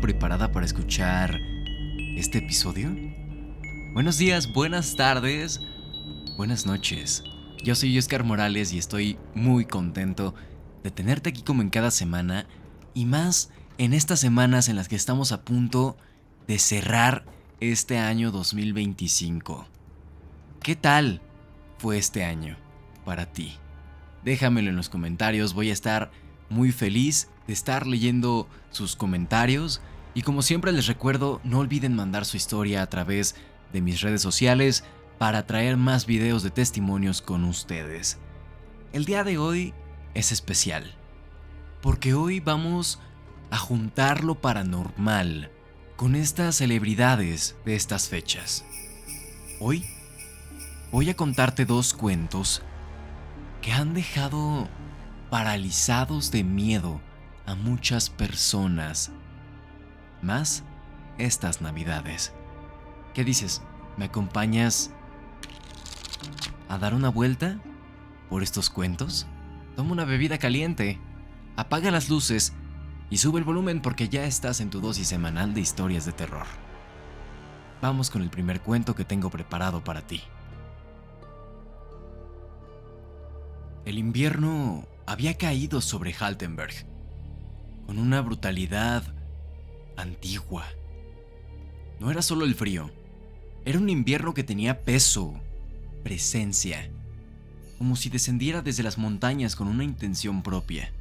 preparada para escuchar este episodio? Buenos días, buenas tardes, buenas noches. Yo soy Oscar Morales y estoy muy contento de tenerte aquí como en cada semana y más en estas semanas en las que estamos a punto de cerrar este año 2025. ¿Qué tal fue este año para ti? Déjamelo en los comentarios, voy a estar muy feliz de estar leyendo sus comentarios y como siempre les recuerdo, no olviden mandar su historia a través de mis redes sociales para traer más videos de testimonios con ustedes. El día de hoy es especial, porque hoy vamos a juntar lo paranormal con estas celebridades de estas fechas. Hoy voy a contarte dos cuentos que han dejado paralizados de miedo a muchas personas, más estas navidades. ¿Qué dices? ¿Me acompañas a dar una vuelta por estos cuentos? Toma una bebida caliente, apaga las luces y sube el volumen porque ya estás en tu dosis semanal de historias de terror. Vamos con el primer cuento que tengo preparado para ti. El invierno había caído sobre Haltenberg con una brutalidad antigua. No era solo el frío, era un invierno que tenía peso, presencia, como si descendiera desde las montañas con una intención propia.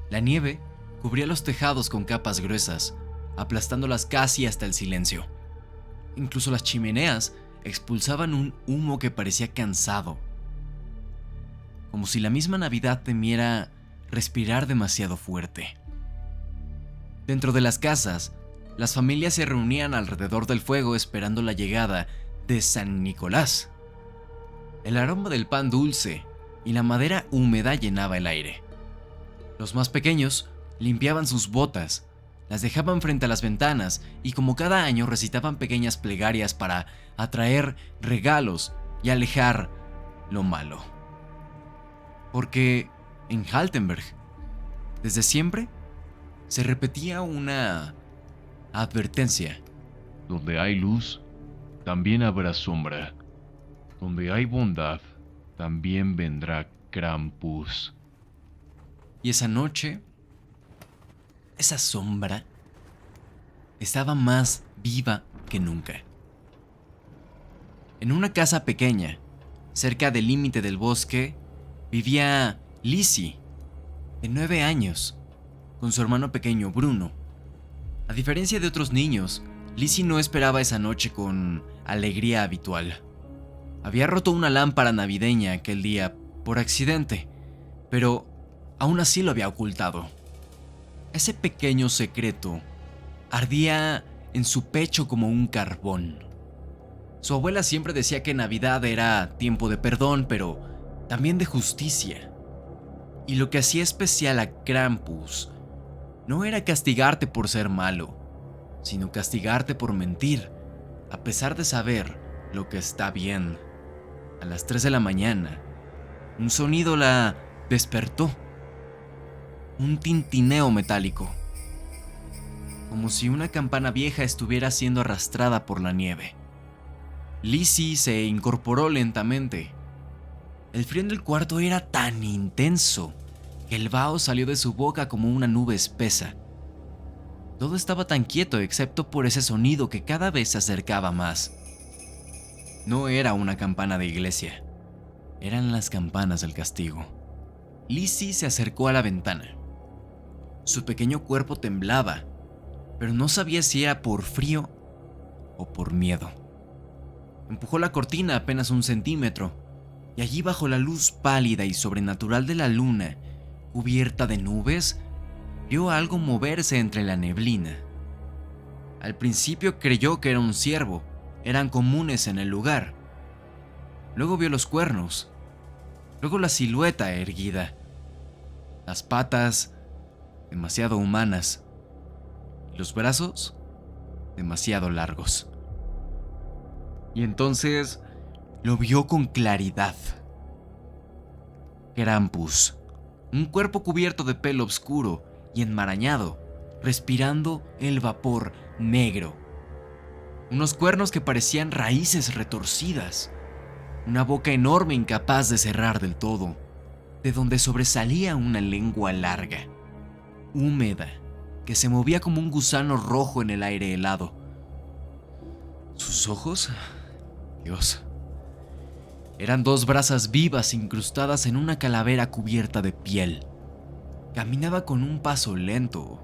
La nieve cubría los tejados con capas gruesas, aplastándolas casi hasta el silencio. Incluso las chimeneas expulsaban un humo que parecía cansado, como si la misma Navidad temiera respirar demasiado fuerte. Dentro de las casas, las familias se reunían alrededor del fuego esperando la llegada de San Nicolás. El aroma del pan dulce y la madera húmeda llenaba el aire. Los más pequeños limpiaban sus botas, las dejaban frente a las ventanas y como cada año recitaban pequeñas plegarias para atraer regalos y alejar lo malo. Porque en Haltenberg, desde siempre, se repetía una advertencia. Donde hay luz, también habrá sombra. Donde hay bondad, también vendrá Krampus. Y esa noche, esa sombra, estaba más viva que nunca. En una casa pequeña, cerca del límite del bosque, vivía Lizzie, de 9 años, con su hermano pequeño Bruno. A diferencia de otros niños, Lizzie no esperaba esa noche con alegría habitual. Había roto una lámpara navideña aquel día por accidente, pero aún así lo había ocultado. Ese pequeño secreto ardía en su pecho como un carbón. Su abuela siempre decía que Navidad era tiempo de perdón, pero también de justicia. Y lo que hacía especial a Krampus no era castigarte por ser malo, sino castigarte por mentir, a pesar de saber lo que está bien. A las 3 de la mañana, un sonido la despertó. Un tintineo metálico, como si una campana vieja estuviera siendo arrastrada por la nieve. Lizzie se incorporó lentamente. El frío en el cuarto era tan intenso que el vaho salió de su boca como una nube espesa. Todo estaba tan quieto excepto por ese sonido que cada vez se acercaba más. No era una campana de iglesia, eran las campanas del castigo. Lizzie se acercó a la ventana. Su pequeño cuerpo temblaba, pero no sabía si era por frío o por miedo. Empujó la cortina apenas 1 centímetro, y allí bajo la luz pálida y sobrenatural de la luna, cubierta de nubes, vio algo moverse entre la neblina. Al principio creyó que era un ciervo, eran comunes en el lugar. Luego vio los cuernos, luego la silueta erguida, las patas demasiado humanas, y los brazos demasiado largos. Y entonces lo vio con claridad. Krampus, un cuerpo cubierto de pelo oscuro y enmarañado, respirando el vapor negro. Unos cuernos que parecían raíces retorcidas. Una boca enorme incapaz de cerrar del todo, de donde sobresalía una lengua larga, húmeda, que se movía como un gusano rojo en el aire helado. Sus ojos, Dios, eran dos brasas vivas incrustadas en una calavera cubierta de piel. Caminaba con un paso lento,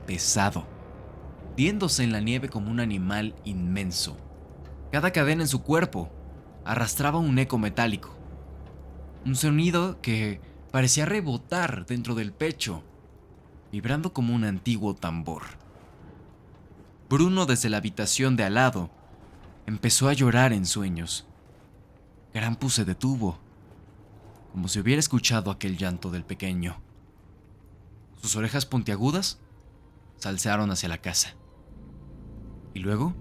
pesado, hundiéndose en la nieve como un animal inmenso. Cada cadena en su cuerpo arrastraba un eco metálico, un sonido que parecía rebotar dentro del pecho, vibrando como un antiguo tambor. Bruno, desde la habitación de al lado, empezó a llorar en sueños. Krampus se detuvo, como si hubiera escuchado aquel llanto del pequeño. Sus orejas puntiagudas se alzaron hacia la casa. Y luego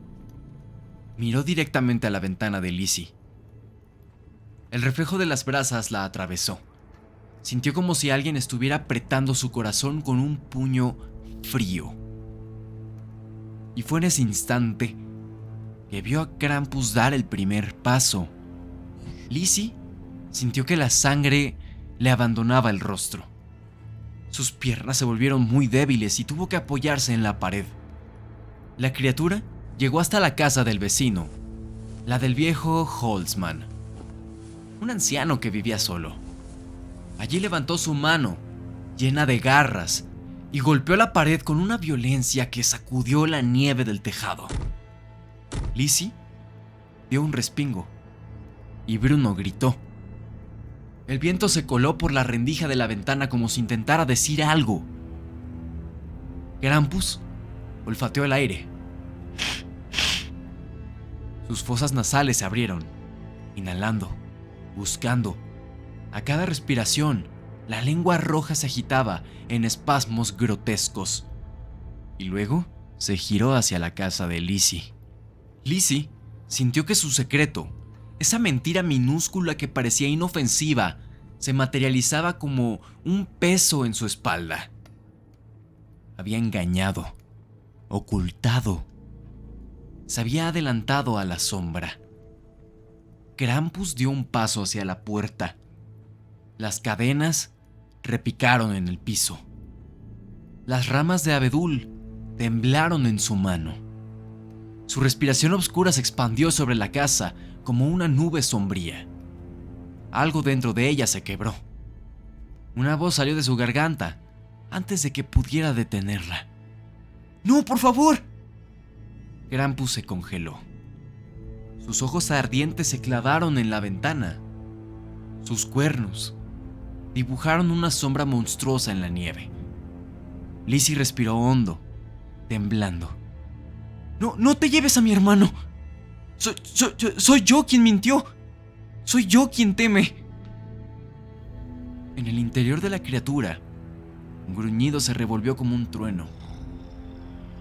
miró directamente a la ventana de Lizzie. El reflejo de las brasas la atravesó. Sintió como si alguien estuviera apretando su corazón con un puño frío. Y fue en ese instante que vio a Krampus dar el primer paso. Lizzie sintió que la sangre le abandonaba el rostro. Sus piernas se volvieron muy débiles y tuvo que apoyarse en la pared. La criatura llegó hasta la casa del vecino, la del viejo Holtzman, un anciano que vivía solo. Allí levantó su mano, llena de garras, y golpeó la pared con una violencia que sacudió la nieve del tejado. Lizzie dio un respingo y Bruno gritó. El viento se coló por la rendija de la ventana como si intentara decir algo. Krampus olfateó el aire. Sus fosas nasales se abrieron, inhalando, buscando. A cada respiración, la lengua roja se agitaba en espasmos grotescos. Y luego se giró hacia la casa de Lizzie. Lizzie sintió que su secreto, esa mentira minúscula que parecía inofensiva, se materializaba como un peso en su espalda. Había engañado, ocultado. Se había adelantado a la sombra. Krampus dio un paso hacia la puerta. Las cadenas repicaron en el piso. Las ramas de abedul temblaron en su mano. Su respiración oscura se expandió sobre la casa como una nube sombría. Algo dentro de ella se quebró. Una voz salió de su garganta antes de que pudiera detenerla. ¡No, por favor! Krampus se congeló. Sus ojos ardientes se clavaron en la ventana. Sus cuernos dibujaron una sombra monstruosa en la nieve. Lizzie respiró hondo, temblando. ¡No te lleves a mi hermano! Soy yo quien mintió. Soy yo quien teme. En el interior de la criatura, un gruñido se revolvió como un trueno.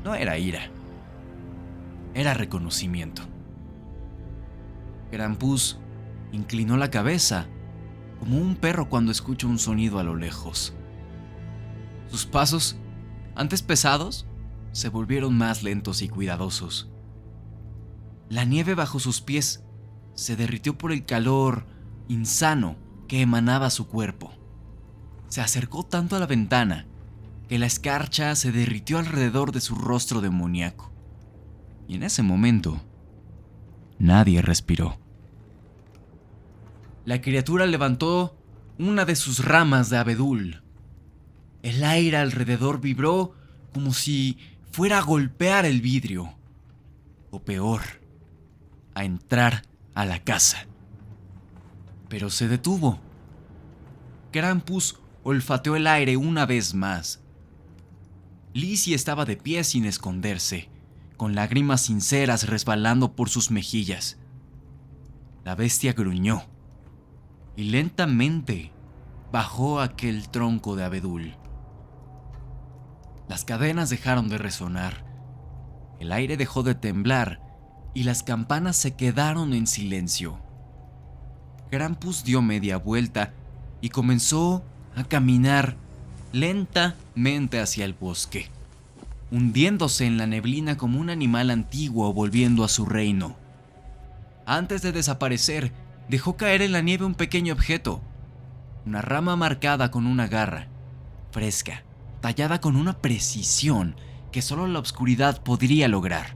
No era ira. Era reconocimiento. Krampus inclinó la cabeza, como un perro cuando escucha un sonido a lo lejos. Sus pasos, antes pesados, se volvieron más lentos y cuidadosos. La nieve bajo sus pies se derritió por el calor insano que emanaba su cuerpo. Se acercó tanto a la ventana que la escarcha se derritió alrededor de su rostro demoníaco. Y en ese momento, nadie respiró. La criatura levantó una de sus ramas de abedul. El aire alrededor vibró como si fuera a golpear el vidrio. O peor, a entrar a la casa. Pero se detuvo. Krampus olfateó el aire una vez más. Lizzie estaba de pie sin esconderse, con lágrimas sinceras resbalando por sus mejillas. La bestia gruñó y lentamente bajó aquel tronco de abedul. Las cadenas dejaron de resonar, el aire dejó de temblar y las campanas se quedaron en silencio. Krampus dio media vuelta y comenzó a caminar lentamente hacia el bosque. hundiéndose en la neblina como un animal antiguo volviendo a su reino. Antes de desaparecer, dejó caer en la nieve un pequeño objeto, una rama marcada con una garra, fresca, tallada con una precisión que solo la oscuridad podría lograr.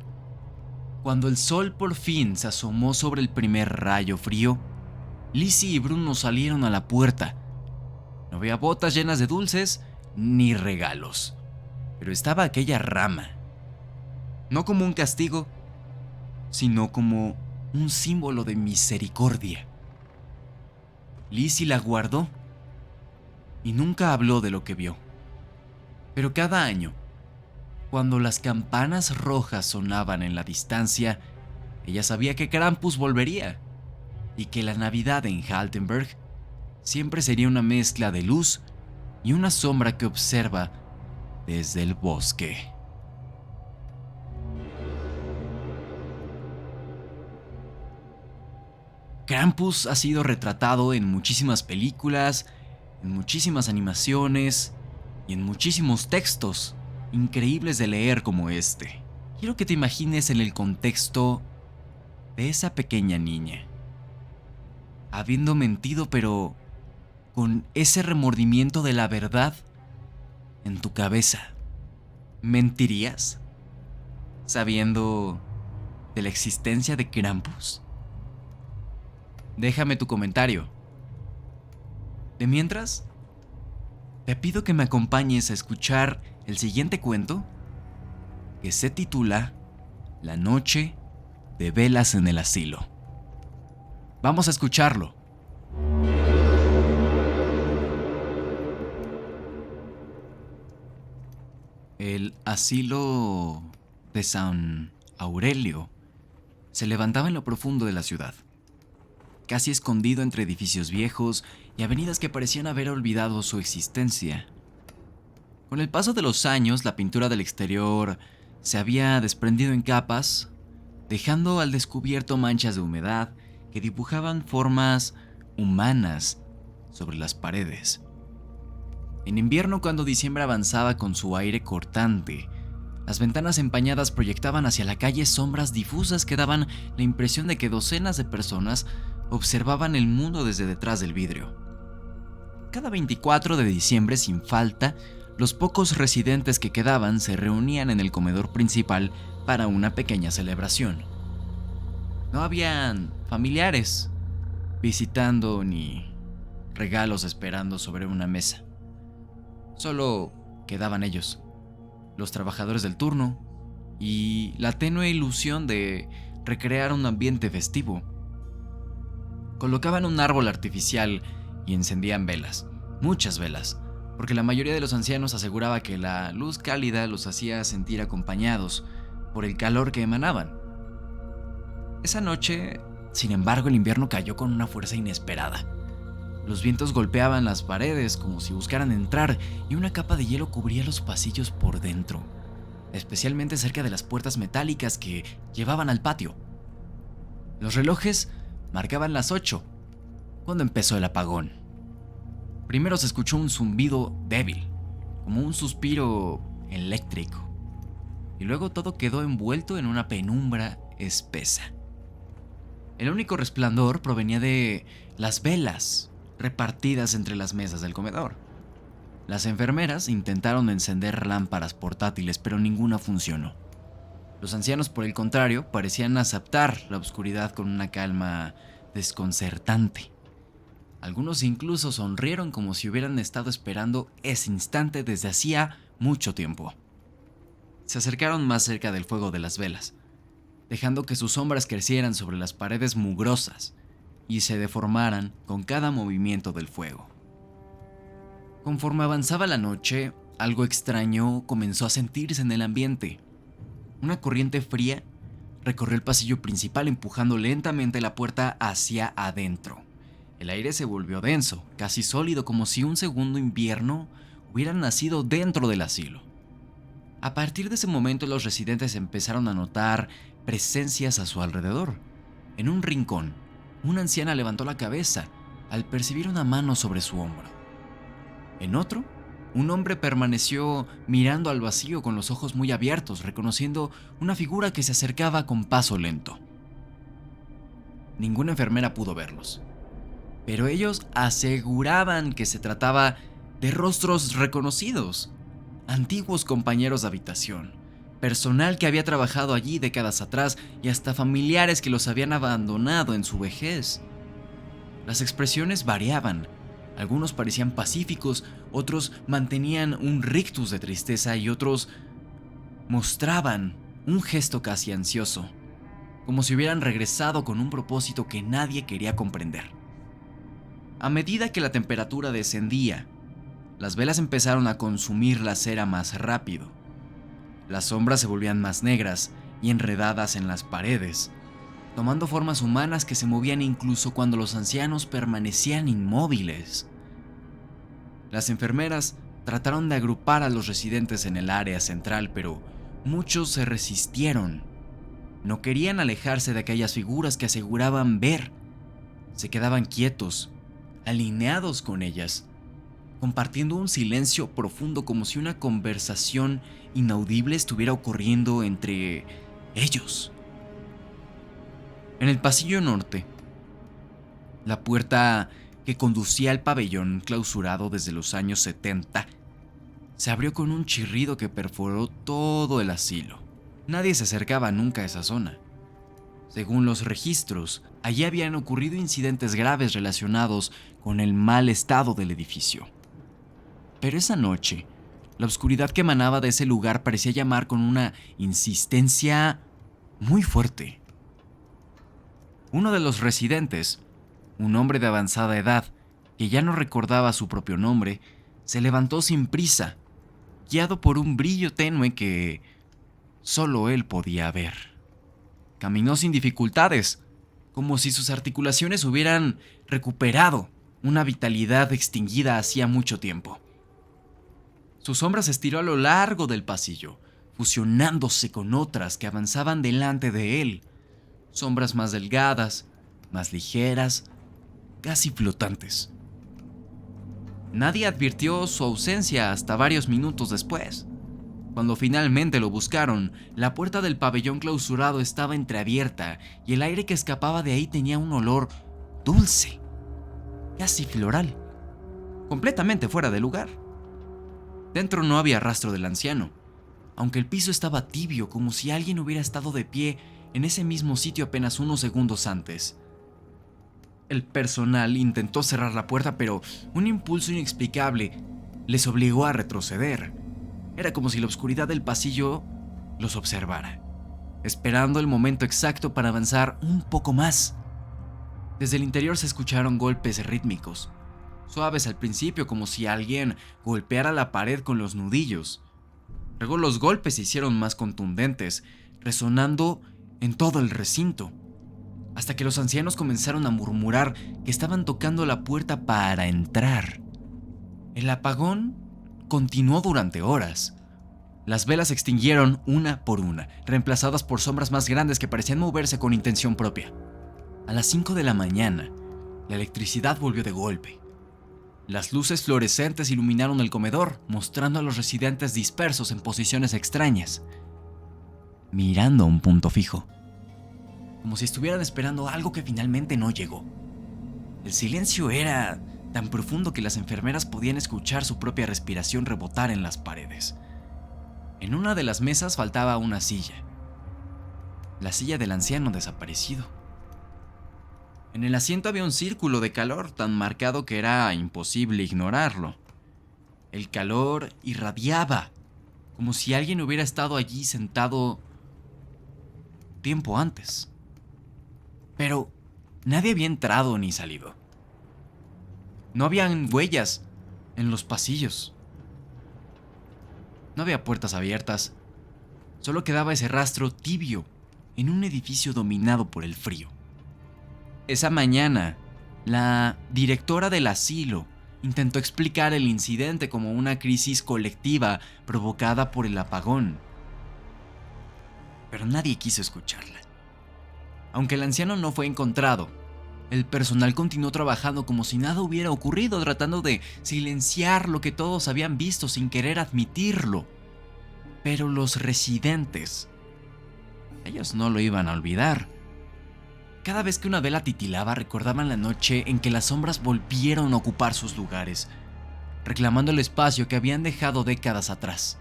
Cuando el sol por fin se asomó sobre el primer rayo frío, Lizzie y Bruno salieron a la puerta. No había botas llenas de dulces ni regalos, pero estaba aquella rama. No como un castigo, sino como un símbolo de misericordia. Lizzie la guardó y nunca habló de lo que vio. Pero cada año, cuando las campanas rojas sonaban en la distancia, ella sabía que Krampus volvería y que la Navidad en Haltenberg siempre sería una mezcla de luz y una sombra que observa desde el bosque. Krampus ha sido retratado en muchísimas películas, en muchísimas animaciones y en muchísimos textos increíbles de leer como este. Quiero que te imagines en el contexto de esa pequeña niña, habiendo mentido pero con ese remordimiento de la verdad en tu cabeza. ¿Mentirías sabiendo de la existencia de Krampus? Déjame tu comentario. De mientras, te pido que me acompañes a escuchar el siguiente cuento, que se titula La noche de velas en el asilo. Vamos a escucharlo. El asilo de San Aurelio se levantaba en lo profundo de la ciudad, casi escondido entre edificios viejos y avenidas que parecían haber olvidado su existencia. Con el paso de los años, la pintura del exterior se había desprendido en capas, dejando al descubierto manchas de humedad que dibujaban formas humanas sobre las paredes. En invierno, cuando diciembre avanzaba con su aire cortante, las ventanas empañadas proyectaban hacia la calle sombras difusas que daban la impresión de que docenas de personas observaban el mundo desde detrás del vidrio. Cada 24 de diciembre, sin falta, los pocos residentes que quedaban se reunían en el comedor principal para una pequeña celebración. No habían familiares visitando ni regalos esperando sobre una mesa. Solo quedaban ellos, los trabajadores del turno, y la tenue ilusión de recrear un ambiente festivo. Colocaban un árbol artificial y encendían velas, muchas velas, porque la mayoría de los ancianos aseguraba que la luz cálida los hacía sentir acompañados por el calor que emanaban. Esa noche, sin embargo, el invierno cayó con una fuerza inesperada. Los vientos golpeaban las paredes como si buscaran entrar y una capa de hielo cubría los pasillos por dentro, especialmente cerca de las puertas metálicas que llevaban al patio. Los relojes marcaban las 8 cuando empezó el apagón. Primero se escuchó un zumbido débil, como un suspiro eléctrico, y luego todo quedó envuelto en una penumbra espesa. El único resplandor provenía de las velas repartidas entre las mesas del comedor. Las enfermeras intentaron encender lámparas portátiles, pero ninguna funcionó. Los ancianos, por el contrario, parecían aceptar la oscuridad con una calma desconcertante. Algunos incluso sonrieron como si hubieran estado esperando ese instante desde hacía mucho tiempo. Se acercaron más cerca del fuego de las velas, dejando que sus sombras crecieran sobre las paredes mugrosas y se deformaran con cada movimiento del fuego. Conforme avanzaba la noche, algo extraño comenzó a sentirse en el ambiente. Una corriente fría recorrió el pasillo principal empujando lentamente la puerta hacia adentro. El aire se volvió denso, casi sólido, como si un segundo invierno hubiera nacido dentro del asilo. A partir de ese momento, los residentes empezaron a notar presencias a su alrededor. En un rincón, una anciana levantó la cabeza al percibir una mano sobre su hombro. En otro, un hombre permaneció mirando al vacío con los ojos muy abiertos, reconociendo una figura que se acercaba con paso lento. Ninguna enfermera pudo verlos, pero ellos aseguraban que se trataba de rostros reconocidos, antiguos compañeros de habitación, personal que había trabajado allí décadas atrás y hasta familiares que los habían abandonado en su vejez. Las expresiones variaban. Algunos parecían pacíficos, otros mantenían un rictus de tristeza y otros mostraban un gesto casi ansioso, como si hubieran regresado con un propósito que nadie quería comprender. A medida que la temperatura descendía, las velas empezaron a consumir la cera más rápido. Las sombras se volvían más negras y enredadas en las paredes, tomando formas humanas que se movían incluso cuando los ancianos permanecían inmóviles. Las enfermeras trataron de agrupar a los residentes en el área central, pero muchos se resistieron. No querían alejarse de aquellas figuras que aseguraban ver. Se quedaban quietos, alineados con ellas, compartiendo un silencio profundo como si una conversación inaudible estuviera ocurriendo entre ellos. En el pasillo norte, la puerta que conducía al pabellón clausurado desde los años 70 se abrió con un chirrido que perforó todo el asilo. Nadie se acercaba nunca a esa zona. Según los registros, allí habían ocurrido incidentes graves relacionados con el mal estado del edificio. Pero esa noche, la oscuridad que emanaba de ese lugar parecía llamar con una insistencia muy fuerte. Uno de los residentes, un hombre de avanzada edad, que ya no recordaba su propio nombre, se levantó sin prisa, guiado por un brillo tenue que solo él podía ver. Caminó sin dificultades, como si sus articulaciones hubieran recuperado una vitalidad extinguida hacía mucho tiempo. Su sombra se estiró a lo largo del pasillo, fusionándose con otras que avanzaban delante de él. Sombras más delgadas, más ligeras, casi flotantes. Nadie advirtió su ausencia hasta varios minutos después. Cuando finalmente lo buscaron, la puerta del pabellón clausurado estaba entreabierta y el aire que escapaba de ahí tenía un olor dulce, casi floral, completamente fuera de lugar. Dentro no había rastro del anciano, aunque el piso estaba tibio, como si alguien hubiera estado de pie en ese mismo sitio apenas unos segundos antes. El personal intentó cerrar la puerta, pero un impulso inexplicable les obligó a retroceder. Era como si la oscuridad del pasillo los observara, esperando el momento exacto para avanzar un poco más. Desde el interior se escucharon golpes rítmicos, suaves al principio, como si alguien golpeara la pared con los nudillos. Luego los golpes se hicieron más contundentes, resonando en todo el recinto, hasta que los ancianos comenzaron a murmurar que estaban tocando la puerta para entrar. El apagón continuó durante horas. Las velas se extinguieron una por una, reemplazadas por sombras más grandes que parecían moverse con intención propia. A las 5 de la mañana, la electricidad volvió de golpe. Las luces fluorescentes iluminaron el comedor, mostrando a los residentes dispersos en posiciones extrañas, mirando a un punto fijo, como si estuvieran esperando algo que finalmente no llegó. El silencio era tan profundo que las enfermeras podían escuchar su propia respiración rebotar en las paredes. En una de las mesas faltaba una silla, la silla del anciano desaparecido. En el asiento había un círculo de calor tan marcado que era imposible ignorarlo. El calor irradiaba, como si alguien hubiera estado allí sentado tiempo antes. Pero nadie había entrado ni salido. No habían huellas en los pasillos. No había puertas abiertas. Solo quedaba ese rastro tibio en un edificio dominado por el frío. Esa mañana, la directora del asilo intentó explicar el incidente como una crisis colectiva provocada por el apagón, pero nadie quiso escucharla. Aunque el anciano no fue encontrado, El personal continuó trabajando como si nada hubiera ocurrido, tratando de silenciar lo que todos habían visto sin querer admitirlo. Pero los residentes, ellos no lo iban a olvidar. Cada vez que una vela titilaba, recordaban la noche en que las sombras volvieron a ocupar sus lugares, reclamando el espacio que habían dejado décadas atrás,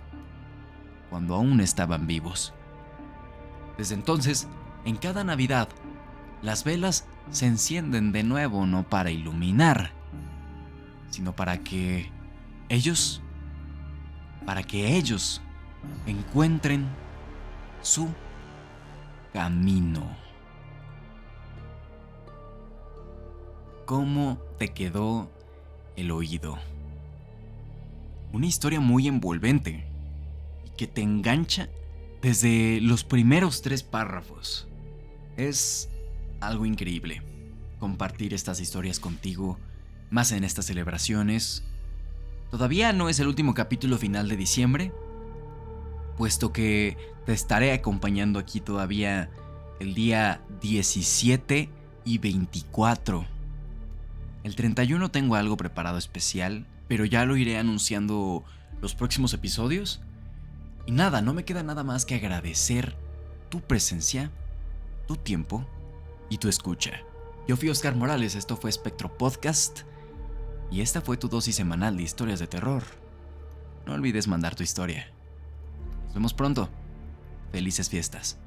cuando aún estaban vivos. Desde entonces, en cada Navidad, las velas se encienden de nuevo no para iluminar, sino para que ellos encuentren su camino. ¿Cómo te quedó el oído? Una historia muy envolvente y que te engancha desde los primeros 3 párrafos. Es algo increíble compartir estas historias contigo, más en estas celebraciones. Todavía no es el último capítulo final de diciembre, puesto que te estaré acompañando aquí todavía el día 17 y 24. El 31 tengo algo preparado especial, pero ya lo iré anunciando los próximos episodios. Y nada, no me queda nada más que agradecer tu presencia, tu tiempo y tu escucha. Yo fui Oscar Morales, esto fue Espectro Podcast y esta fue tu dosis semanal de historias de terror. No olvides mandar tu historia. Nos vemos pronto. Felices fiestas.